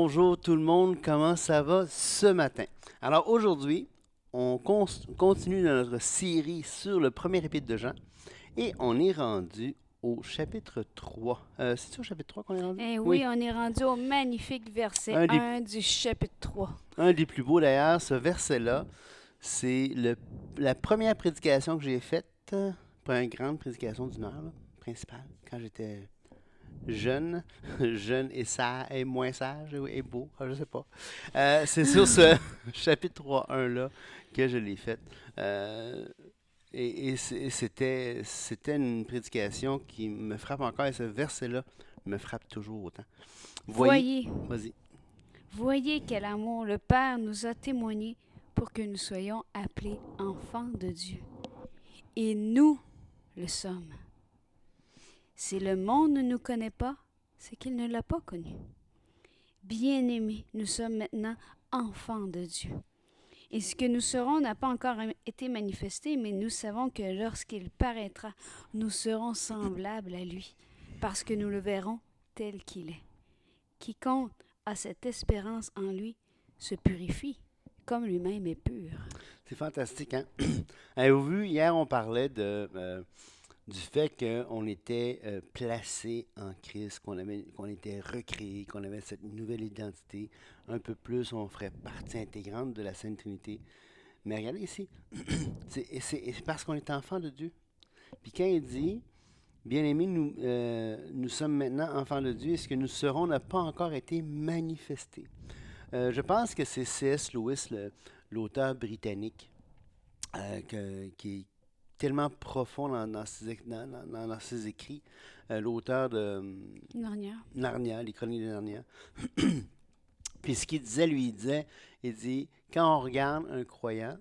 Bonjour tout le monde, comment ça va ce matin? Alors aujourd'hui, on continue notre série sur le premier épître de Jean et on est rendu au chapitre 3. C'est-tu au chapitre 3 qu'on est rendu? Eh oui, Oui, on est rendu au magnifique verset un des, 1 du chapitre 3. un des plus beaux d'ailleurs, ce verset-là, c'est la première prédication que j'ai faite, pas une grande prédication d'une heure, là, principale, quand j'étais jeune, jeune et sage, et moins sage et beau, je sais pas. C'est sur ce chapitre 3.1 là que je l'ai fait. Euh, c'était une prédication qui me frappe encore et ce verset-là me frappe toujours autant. Voyez, Voyez, vas-y. voyez quel amour le Père nous a témoigné pour que nous soyons appelés enfants de Dieu. Et nous le sommes. Si le monde ne nous connaît pas, c'est qu'il ne l'a pas connu. Bien-aimés, nous sommes maintenant enfants de Dieu. Et ce que nous serons n'a pas encore été manifesté, mais nous savons que lorsqu'il paraîtra, nous serons semblables à lui, parce que nous le verrons tel qu'il est. Quiconque a cette espérance en lui se purifie, comme lui-même est pur. C'est fantastique, hein? Avez-vous vu, hier, on parlait du fait qu'on était placé en Christ, qu'on était recréé, qu'on avait cette nouvelle identité. Un peu plus, on ferait partie intégrante de la Sainte Trinité. Mais regardez ici, c'est parce qu'on est enfant de Dieu. Puis quand il dit, bien-aimés, nous sommes maintenant enfants de Dieu, et ce que nous serons n'a pas encore été manifesté. Je pense que c'est C.S. Lewis, l'auteur britannique, qui est tellement profond dans ses écrits, l'auteur de Narnia. Narnia, les Chroniques de Narnia. Puis ce qu'il disait, lui, il dit, quand on regarde un croyant,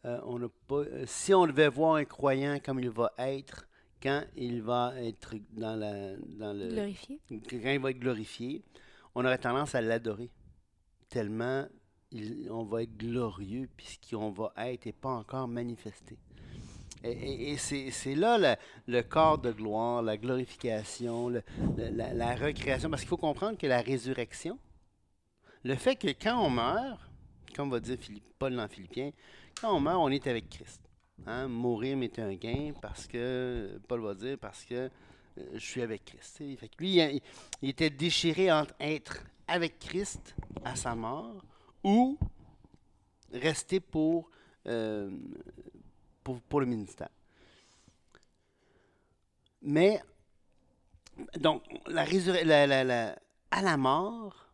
on n'a pas, si on devait voir un croyant comme il va être quand il va être Glorifié. quand il va être glorifié, on aurait tendance à l'adorer tellement on va être glorieux puisqu'on va être et pas encore manifesté. Et c'est là le corps de gloire, la glorification, la recréation. Parce qu'il faut comprendre que la résurrection, le fait que quand on meurt, comme va dire Paul dans Philippiens, quand on meurt, on est avec Christ. Hein? Mourir m'est un gain parce que, Paul va dire, parce que je suis avec Christ. Fait que lui, il était déchiré entre être avec Christ à sa mort ou rester euh, pour le ministère. Mais, donc, à la mort,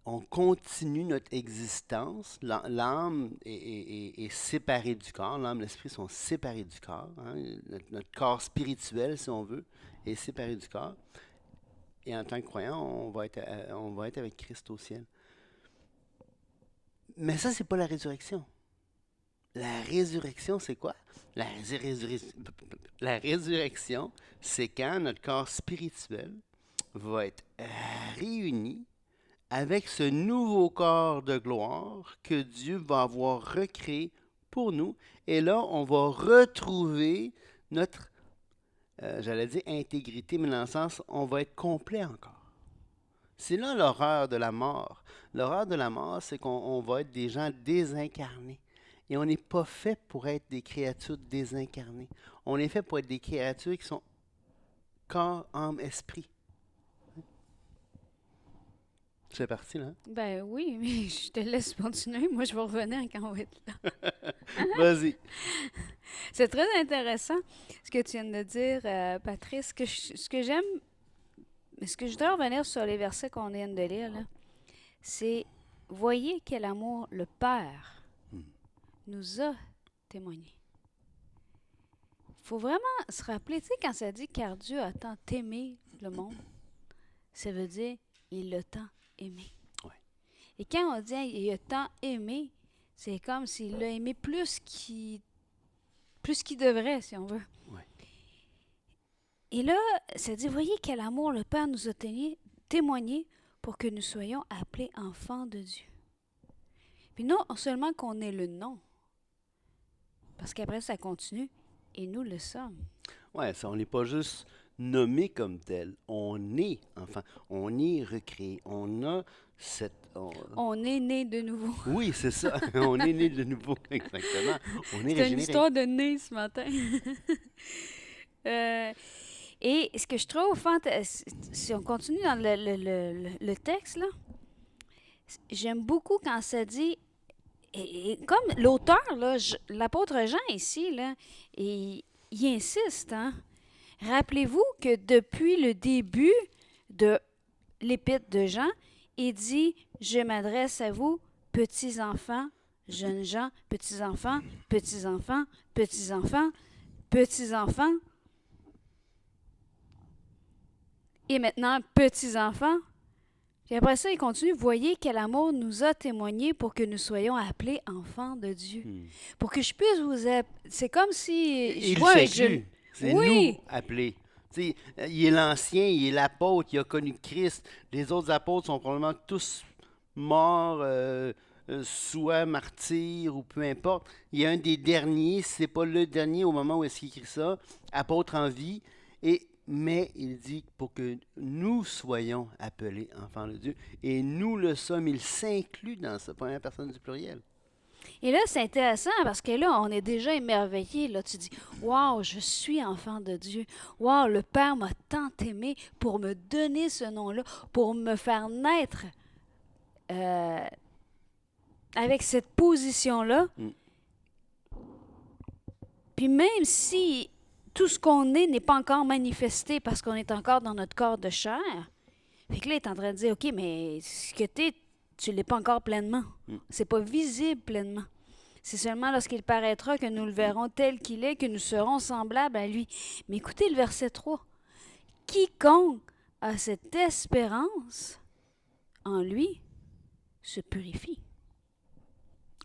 on continue notre existence. L'âme est séparée du corps. L'âme et l'esprit sont séparés du corps. Hein. Notre corps spirituel, si on veut, est séparé du corps. Et en tant que croyant, on va être avec Christ au ciel. Mais ça, c'est pas la résurrection. La résurrection, c'est quoi? La résurrection, c'est quand notre corps spirituel va être réuni avec ce nouveau corps de gloire que Dieu va avoir recréé pour nous. Et là, on va retrouver notre, j'allais dire intégrité, mais dans le sens, on va être complet encore. C'est là l'horreur de la mort. L'horreur de la mort, c'est qu'on va être des gens désincarnés. Et on n'est pas fait pour être des créatures désincarnées. On est fait pour être des créatures qui sont corps, âme, esprit. C'est parti, là? Ben oui, mais je te laisse continuer. Moi, je vais revenir quand on va être là. Vas-y. C'est très intéressant ce que tu viens de dire, Patrice. Ce que j'aime, ce que je voudrais revenir sur les versets qu'on vient de lire, là, c'est voyez quel amour le Père Hmm. nous a témoigné. Il faut vraiment se rappeler, tu sais, quand ça dit car Dieu a tant aimé le monde, ça veut dire il l'a tant aimé. Ouais. Et quand on dit il a tant aimé, c'est comme s'il l'a aimé plus qu'il devrait, si on veut. Ouais. Et là, ça dit voyez quel amour le Père nous a témoigné pour que nous soyons appelés enfants de Dieu. Puis non seulement qu'on ait le nom, parce qu'après ça continue, et nous le sommes. Ouais, ça, on n'est pas juste nommé comme tel. On est enfant, on est recréé, on a cette... On est né de nouveau. Oui, c'est ça, on est né de nouveau, exactement. On est C'est une régénéré. histoire de né ce matin. Euh, et ce que je trouve fantastique, si on continue dans le texte, là, j'aime beaucoup quand ça dit, et comme l'auteur, là, l'apôtre Jean ici, là, il insiste, hein. Rappelez-vous que depuis le début de l'épître de Jean, il dit, je m'adresse à vous, petits-enfants, jeunes gens, petits-enfants, petits-enfants, petits-enfants, petits-enfants. Et maintenant, petits-enfants. Puis après ça, il continue. Voyez quel amour nous a témoigné pour que nous soyons appelés enfants de Dieu. Pour que je puisse vous... C'est comme si... Il vois un s'inclut. jeune... C'est Oui. nous appelés. Tu sais, il est l'ancien, il est l'apôtre, il a connu Christ. Les autres apôtres sont probablement tous morts, soit martyrs ou peu importe. Il y a un des derniers, si ce n'est pas le dernier au moment où est-ce qu'il écrit ça, apôtre en vie. Mais il dit pour que nous soyons appelés enfants de Dieu. Et nous le sommes. Il s'inclut dans sa première personne du pluriel. Et là, c'est intéressant parce que là, on est déjà émerveillé. Là, tu dis, waouh, je suis enfant de Dieu. Waouh, le Père m'a tant aimé pour me donner ce nom-là, pour me faire naître avec cette position-là. Puis même si tout ce qu'on est n'est pas encore manifesté parce qu'on est encore dans notre corps de chair, fait que là, il est en train de dire, OK, mais ce que tu ne l'es pas encore pleinement. C'est pas visible pleinement. C'est seulement lorsqu'il paraîtra que nous le verrons tel qu'il est, que nous serons semblables à lui. Mais écoutez le verset 3. Quiconque a cette espérance en lui se purifie.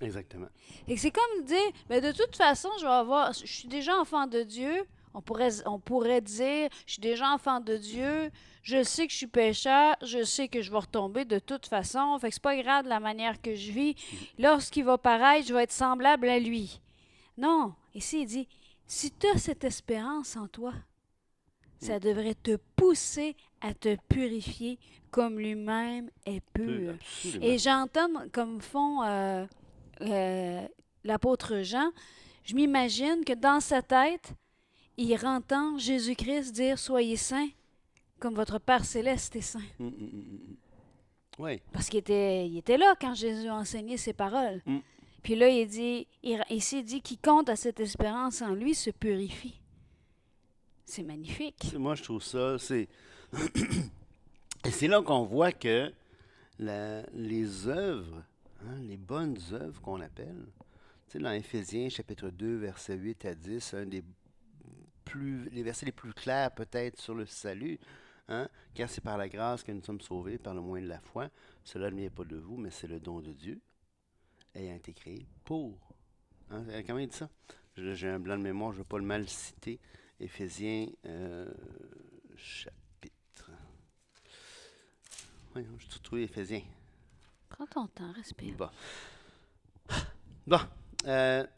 Exactement. Et c'est comme dire, mais de toute façon, je suis déjà enfant de Dieu. On pourrait dire, je suis déjà enfant de Dieu, je sais que je suis pécheur, je sais que je vais retomber de toute façon, fait que c'est pas grave de la manière que je vis. Lorsqu'il va paraître, je vais être semblable à lui. Non, ici il dit, si tu as cette espérance en toi, ça devrait te pousser à te purifier comme lui-même est pur. Absolument. Et j'entends comme font l'apôtre Jean, je m'imagine que dans sa tête, il entend Jésus-Christ dire « Soyez saints, comme votre Père céleste est saint. » Oui. Parce qu'il était là quand Jésus a enseigné ses paroles. Puis là, il s'est dit « Quiconque a cette espérance en lui se purifie. » C'est magnifique. Moi, je trouve ça, Et c'est là qu'on voit que les œuvres, les bonnes œuvres qu'on appelle, tu sais, dans Éphésiens chapitre 2, versets 8 à 10, les versets les plus clairs peut-être sur le salut, car c'est par la grâce que nous sommes sauvés, par le moyen de la foi. Cela ne vient pas de vous, mais c'est le don de Dieu, ayant été créé pour. Comment il dit ça? J'ai un blanc de mémoire, je ne veux pas le mal citer. Éphésiens chapitre. Oui, je te trouve Éphésiens. Prends ton temps, respire. Bon.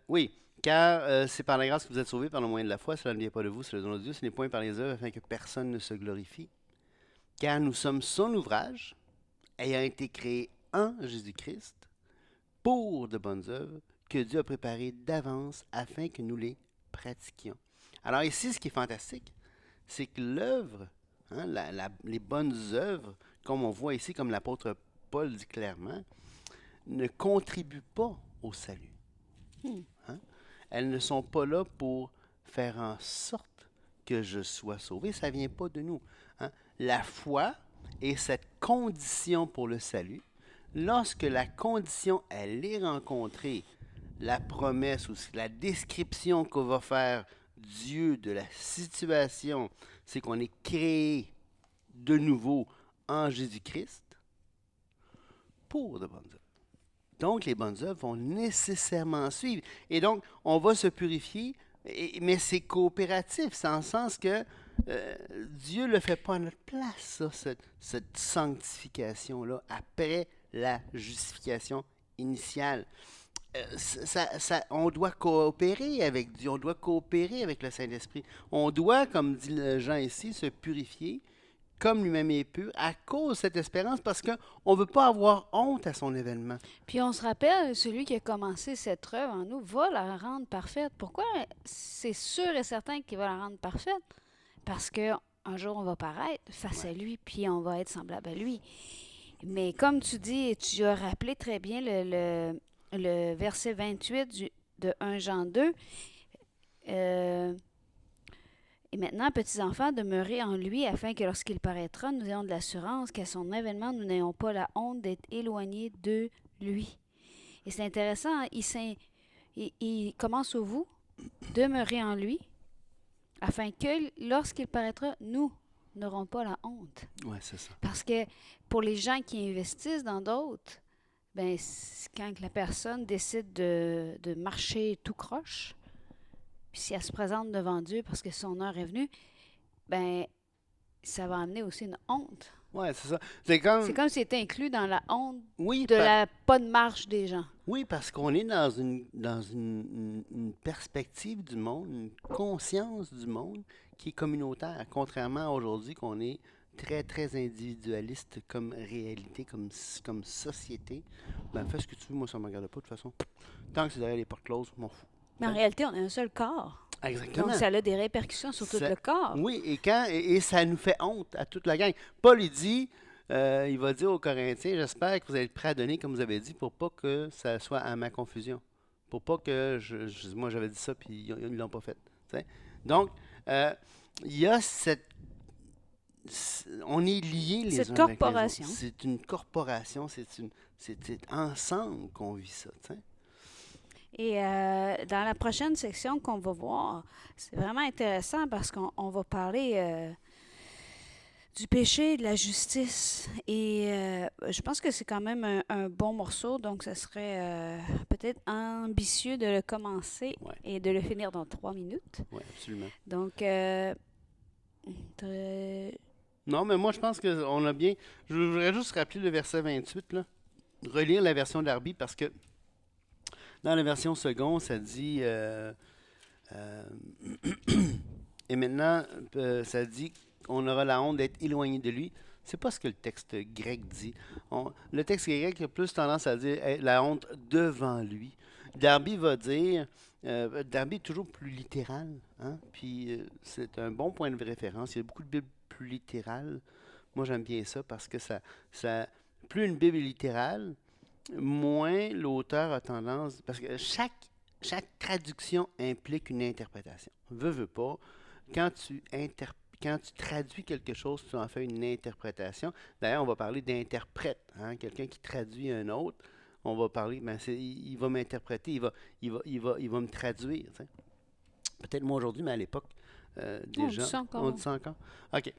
Oui. Car c'est par la grâce que vous êtes sauvés par le moyen de la foi, cela ne vient pas de vous, c'est le don de Dieu, ce n'est point par les œuvres afin que personne ne se glorifie. Car nous sommes son ouvrage, ayant été créés en Jésus-Christ, pour de bonnes œuvres que Dieu a préparées d'avance afin que nous les pratiquions. Alors ici, ce qui est fantastique, c'est que l'œuvre, les bonnes œuvres, comme on voit ici, comme l'apôtre Paul dit clairement, ne contribuent pas au salut. Elles ne sont pas là pour faire en sorte que je sois sauvé. Ça ne vient pas de nous. La foi est cette condition pour le salut. Lorsque la condition, elle est rencontrée, la promesse ou la description qu'on va faire Dieu de la situation, c'est qu'on est créé de nouveau en Jésus-Christ pour de bonnes œuvres. Donc, les bonnes œuvres vont nécessairement suivre. Et donc, on va se purifier, mais c'est coopératif. C'est en le sens que Dieu ne le fait pas à notre place, ça, cette sanctification-là, après la justification initiale. On doit coopérer avec Dieu, on doit coopérer avec le Saint-Esprit. On doit, comme dit Jean ici, se purifier comme lui-même est pur à cause de cette espérance parce qu'on ne veut pas avoir honte à son événement. Puis on se rappelle, celui qui a commencé cette œuvre en nous va la rendre parfaite. Pourquoi? C'est sûr et certain qu'il va la rendre parfaite. Parce que un jour, on va paraître face à Ouais. lui, puis on va être semblable à lui. Mais comme tu dis, tu as rappelé très bien le verset 28 de 1 Jean 2. Et maintenant, petits enfants, demeurez en lui, afin que lorsqu'il paraîtra, nous ayons de l'assurance qu'à son avènement, nous n'ayons pas la honte d'être éloignés de lui. Et c'est intéressant, hein, il commence au vous, demeurez en lui, afin que lorsqu'il paraîtra, nous n'aurons pas la honte. Oui, c'est ça. Parce que pour les gens qui investissent dans d'autres, ben, quand la personne décide de marcher tout croche, puis si elle se présente devant Dieu parce que son heure est venue, ben ça va amener aussi une honte. Oui, c'est ça. C'est comme si c'était inclus dans la honte Oui, de la pas de marche des gens. oui, parce qu'on est dans une perspective du monde, une conscience du monde qui est communautaire, contrairement à aujourd'hui qu'on est très, très individualiste comme réalité, comme société. Ben, fais ce que tu veux, moi, ça ne me regarde pas, de toute façon. Tant que c'est derrière les portes closes, je m'en fous. Mais en réalité, on a un seul corps. Exactement. Donc, ça a des répercussions sur tout le corps. Oui, et ça nous fait honte à toute la gang. Paul, il dit, il va dire aux Corinthiens, j'espère que vous allez être prêts à donner, comme vous avez dit, pour pas que ça soit à ma confusion. Pour pas que, moi j'avais dit ça, puis ils ne l'ont pas fait. Tu sais. Donc, il y a on est liés les Cette uns avec les autres. corporation. C'est une corporation, c'est ensemble qu'on vit ça. Tu sais. Et dans la prochaine section qu'on va voir, c'est vraiment intéressant parce qu'on va parler du péché et de la justice. Et je pense que c'est quand même un bon morceau, donc ce serait peut-être ambitieux de le commencer Ouais. et de le finir dans 3 minutes. Oui, absolument. Donc, Non, mais moi, je pense qu'on a bien. Je voudrais juste rappeler le verset 28, là. Relire la version d'Arby parce que dans la version seconde, ça dit. Euh, et maintenant, ça dit qu'on aura la honte d'être éloigné de lui. C'est pas ce que le texte grec dit. Le texte grec a plus tendance à dire la honte devant lui. Darby va dire. Darby est toujours plus littéral, hein? Puis c'est un bon point de référence. Il y a beaucoup de Bibles plus littérales. Moi, j'aime bien ça parce que plus une Bible est littérale, moins l'auteur a tendance. Parce que chaque traduction implique une interprétation. Veux pas. Quand quand tu traduis quelque chose, tu en fais une interprétation. D'ailleurs, on va parler d'interprète. Hein? Quelqu'un qui traduit un autre, on va parler, il va m'interpréter, il va me traduire. Tu sais. Peut-être moi aujourd'hui, mais à l'époque, déjà. on dit ça encore. On dit ça encore? OK.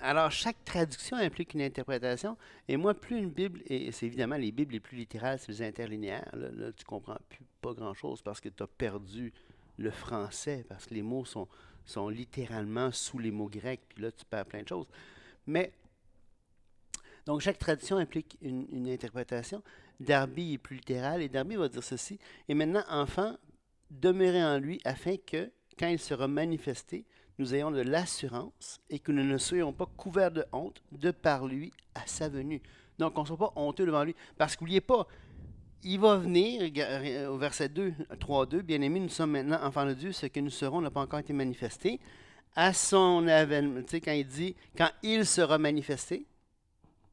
Alors, chaque traduction implique une interprétation. Et moi, plus une Bible, et c'est évidemment les Bibles les plus littérales, c'est les interlinéaires. Là, tu comprends plus pas grand-chose parce que tu as perdu le français, parce que les mots sont littéralement sous les mots grecs, puis là, tu perds plein de choses. Mais, donc, chaque tradition implique une interprétation. Darby est plus littéral, et Darby va dire ceci. Et maintenant, enfant, demeurez en lui afin que, quand il sera manifesté, nous ayons de l'assurance et que nous ne soyons pas couverts de honte de par lui à sa venue. Donc, on ne soit pas honteux devant lui. Parce qu'oubliez pas, il va venir, au verset 2, 3.2, bien-aimés, nous sommes maintenant enfants de Dieu, ce que nous serons n'a pas encore été manifesté. À son avènement, tu sais, quand il dit, quand il sera manifesté,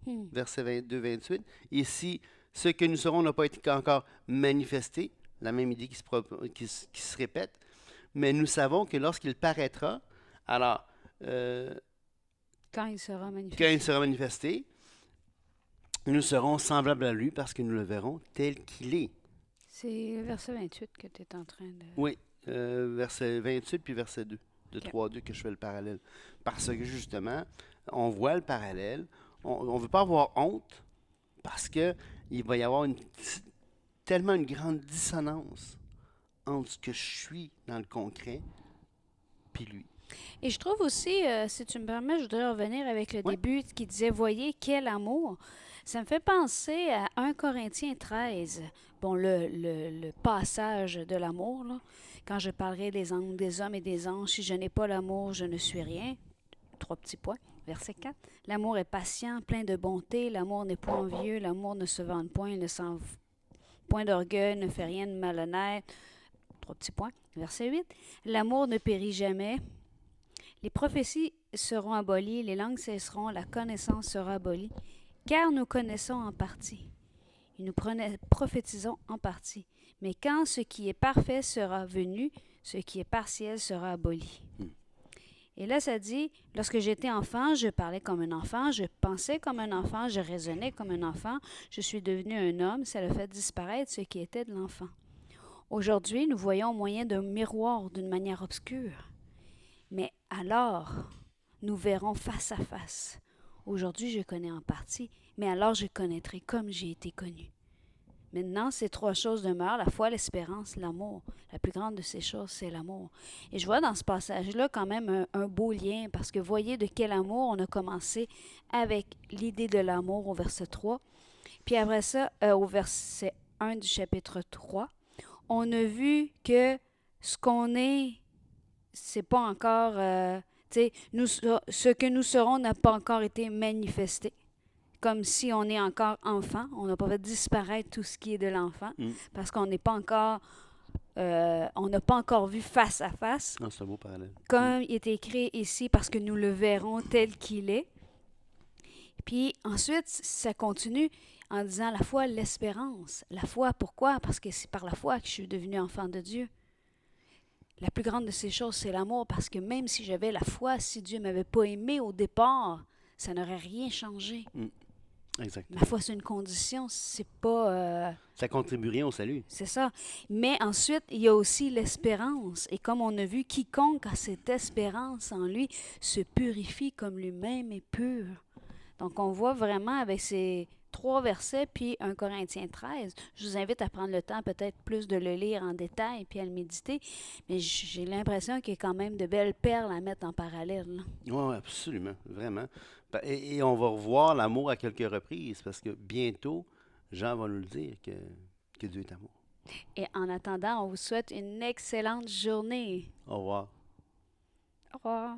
verset 22, 28, ici, ce que nous serons n'a pas été encore manifesté, la même idée qui se répète, mais nous savons que lorsqu'il paraîtra, alors, quand il sera manifesté. quand il sera manifesté, nous serons semblables à lui parce que nous le verrons tel qu'il est. C'est le verset 28 que tu es en train de... Oui, verset 28 puis verset 2, de Ok. 3.2 que je fais le parallèle. Parce que justement, on voit le parallèle, on ne veut pas avoir honte parce qu'il va y avoir tellement une grande dissonance entre ce que je suis dans le concret puis lui. Et je trouve aussi, si tu me permets, je voudrais revenir avec le Oui, début qui disait, voyez quel amour. Ça me fait penser à 1 Corinthiens 13. Bon, le passage de l'amour, là. Quand je parlerai des hommes et des anges, si je n'ai pas l'amour, je ne suis rien. 3 petits points. Verset 4. L'amour est patient, plein de bonté. L'amour n'est point envieux. L'amour ne se vante point. Il ne sent point d'orgueil, ne fait rien de malhonnête. 3 petits points. Verset 8. L'amour ne périt jamais. Les prophéties seront abolies, les langues cesseront, la connaissance sera abolie, car nous connaissons en partie, et nous prophétisons en partie. Mais quand ce qui est parfait sera venu, ce qui est partiel sera aboli. Hmm. Et là, ça dit, lorsque j'étais enfant, je parlais comme un enfant, je pensais comme un enfant, je raisonnais comme un enfant, je suis devenu un homme, ça a fait disparaître ce qui était de l'enfant. Aujourd'hui, nous voyons au moyen d'un miroir d'une manière obscure. Mais alors, nous verrons face à face. Aujourd'hui, je connais en partie, mais alors je connaîtrai comme j'ai été connu. Maintenant, ces 3 choses demeurent, la foi, l'espérance, l'amour. La plus grande de ces choses, c'est l'amour. Et je vois dans ce passage-là quand même un beau lien, parce que voyez de quel amour on a commencé avec l'idée de l'amour au verset 3. Puis après ça, au verset 1 du chapitre 3, on a vu que ce qu'on est, c'est pas encore, tu sais, ce que nous serons n'a pas encore été manifesté. Comme si on est encore enfant. On n'a pas fait disparaître tout ce qui est de l'enfant hmm. parce qu'on n'est pas encore, on n'a pas encore vu face à face. Non, c'est un beau parallèle. Hmm. Comme il est écrit ici, parce que nous le verrons tel qu'il est. Puis ensuite, ça continue en disant la foi, l'espérance. La foi, pourquoi? Parce que c'est par la foi que je suis devenu enfant de Dieu. La plus grande de ces choses, c'est l'amour, parce que même si j'avais la foi, si Dieu ne m'avait pas aimé au départ, ça n'aurait rien changé. Hmm. Ma Exactement. foi, c'est une condition, c'est pas... Ça contribue rien au salut. c'est ça. Mais ensuite, il y a aussi l'espérance. Et comme on a vu, quiconque a cette espérance en lui se purifie comme lui-même est pur. Donc, on voit vraiment avec ces 3 versets, puis 1 Corinthiens 13. Je vous invite à prendre le temps peut-être plus de le lire en détail, puis à le méditer. Mais j'ai l'impression qu'il y a quand même de belles perles à mettre en parallèle, là. Oui, absolument, vraiment. Et on va revoir l'amour à quelques reprises parce que bientôt, Jean va nous le dire que Dieu est amour. Et en attendant, on vous souhaite une excellente journée. Au revoir. Au revoir.